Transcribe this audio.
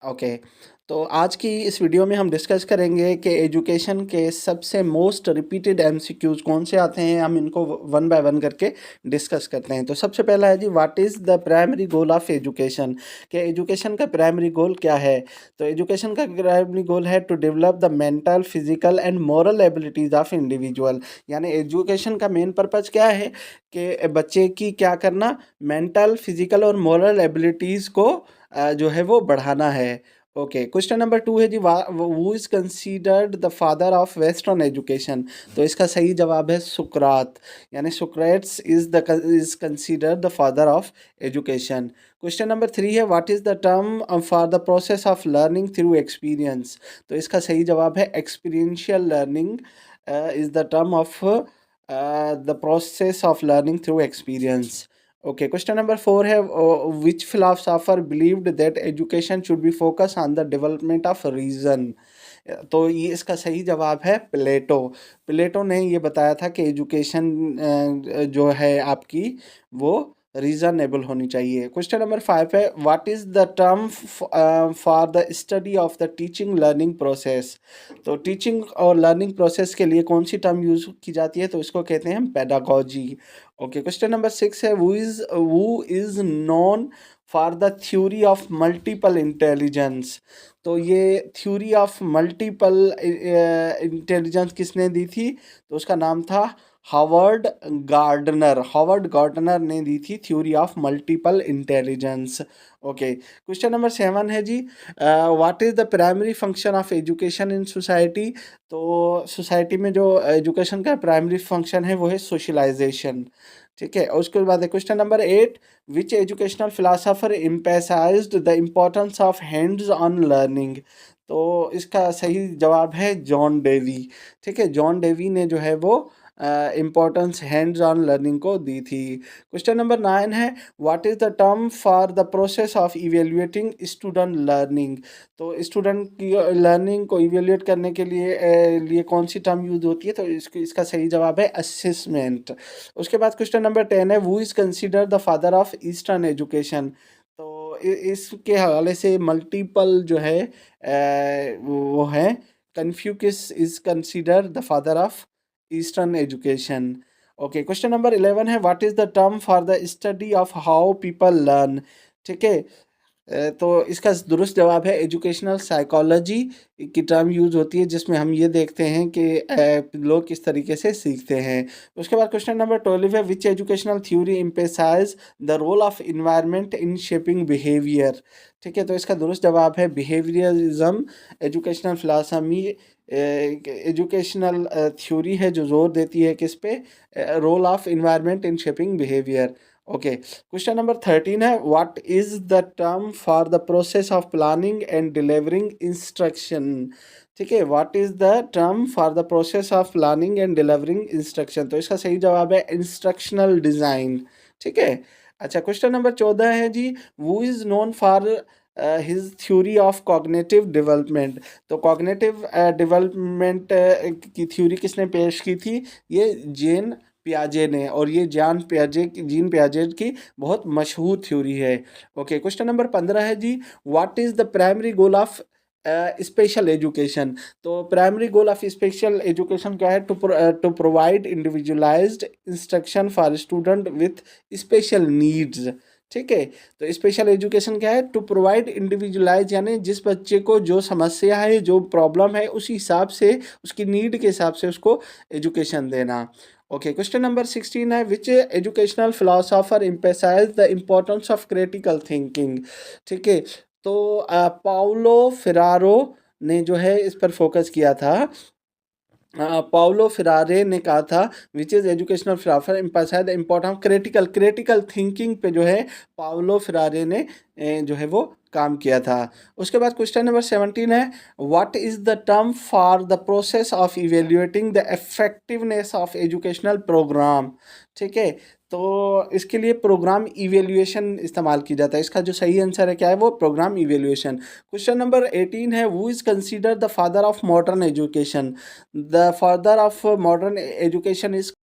Okay. तो आज की इस वीडियो में हम डिस्कस करेंगे कि एजुकेशन के सबसे मोस्ट रिपीटेड एमसीक्यूज कौन से आते हैं। हम इनको वन बाय वन करके डिस्कस करते हैं। तो सबसे पहला है जी, what is the primary goal of education. कि एजुकेशन का प्राइमरी गोल क्या है। तो एजुकेशन का प्राइमरी गोल है to develop the mental, physical and moral abilities of individual. यानी एजुकेशन का मेन पर्पज़ क्या है कि बच्चे की क्या करना, मेंटल, फिजिकल और मोरल एबिलिटीज़ को जो है वो बढ़ाना है। ओके, क्वेश्चन नंबर 2 है जी, who is considered the father of western education. तो इसका सही जवाब है सुकरात। यानी Socrates is considered the father of education. Question number 3 है, what is the term for the process of learning through experience. तो इसका सही जवाब है experiential learning is the term of the process of learning through experience. Okay, question number 4 है, which philosopher believed that education should be focus on the development of region. तो ये इसका सही जवाब है प्लेटो। प्लेटो ने ये बताया था कि एजुकेशन जो है आपकी वो रीजनेबल होनी चाहिए। क्वेश्चन नंबर 5 है, what is the term for the study of the teaching learning process. तो टीचिंग और लर्निंग प्रोसेस के लिए कौन सी टर्म यूज़ की जाती है। तो इसको कहते हैं हम पेडागोजी। ओके, क्वेश्चन नंबर 6 है, who is known for the theory of multiple intelligence. तो ये थ्योरी ऑफ मल्टीपल इंटेलिजेंस किसने दी थी। तो उसका नाम था हावर्ड गार्डनर ने दी थी theory of multiple intelligence. Okay, question number 7 है जी, what is the primary function of education in society. तो सोसाइटी में जो एजुकेशन का प्राइमरी फंक्शन है वो है सोशलाइजेशन। ठीक है, और उसके बाद है question number 8, which educational philosopher emphasised the importance of hands on learning. तो इसका सही जवाब है जॉन डेवी। ठीक है, जॉन डेवी ने जो है वो इम्पोर्टेंस हैंड्स ऑन लर्निंग को दी थी। क्वेश्चन नंबर 9 है, what is the term for the process of evaluating student learning. तो स्टूडेंट की लर्निंग को इवेल्युएट करने के लिए कौन सी टर्म यूज होती है। तो इसका सही जवाब है असेसमेंट। उसके बाद क्वेश्चन नंबर 10 है, who is consider the father of eastern education. तो इसके हवाले से मल्टीपल जो है वो है, Confucius is consider the father of eastern education. Okay, question number 11 है, what is the term for the study of how people learn. ठीक है, तो इसका दुरुस्त जवाब है एजुकेशनल साइकोलॉजी की टर्म यूज होती है, जिसमें हम ये देखते हैं कि लोग किस तरीके से सीखते हैं। उसके बाद क्वेश्चन नंबर 12 है, which educational theory emphasise the role of environment in shaping behaviour. ठीक है, तो इसका दुरुस्त जवाब है behaviourism. Educational philosophy educational theory है जो जोर देती है किस पे, role of environment in shaping behaviour. Okay, question number 13 है, what is the term for the process of planning and delivering instruction. ठीक है, what is the term for the process of planning and delivering instruction. तो इसका सही जवाब है instructional design. ठीक है, अच्छा, क्वेश्चन नंबर 14 है जी, who is known for his theory of cognitive development. तो कॉग्निटिव डेवलपमेंट की थ्योरी किसने पेश की थी। ये जेन पियाजे ने, और ये जीन पियाजे की बहुत मशहूर थ्योरी है। ओके, क्वेश्चन नंबर 15 है जी, what is the primary goal of special education. तो primary goal of special education क्या है, to provide individualised instruction for student with special needs. ठीक है, तो स्पेशल एजुकेशन क्या है, टू प्रोवाइड इंडिविजुअलाइज, यानी जिस बच्चे को जो समस्या है, जो प्रॉब्लम है, उस हिसाब से, उसकी नीड के हिसाब से उसको एजुकेशन देना। ओके, क्वेश्चन नंबर 16 है, which educational philosopher emphasise the importance of critical thinking. ठीक है, तो पाउलो फेरारो ने जो है इस पर फोकस किया था। पाउलो फिरारे ने कहा था, which is educational philosopher emphasise the importance of critical thinking पे जो है पाउलो फिरारे ने जो है वो काम किया था। उसके बाद क्वेश्चन नंबर 17 है, what is the term for the process of evaluating the effectiveness of educational programme. ठीक है, तो इसके लिए प्रोग्राम इवेल्युएशन इस्तेमाल की जाता है। इसका जो सही आंसर है क्या है, वो प्रोग्राम इवेल्युएशन। क्वेश्चन नंबर 18 है, who is consider the father of modern education. The father of modern education is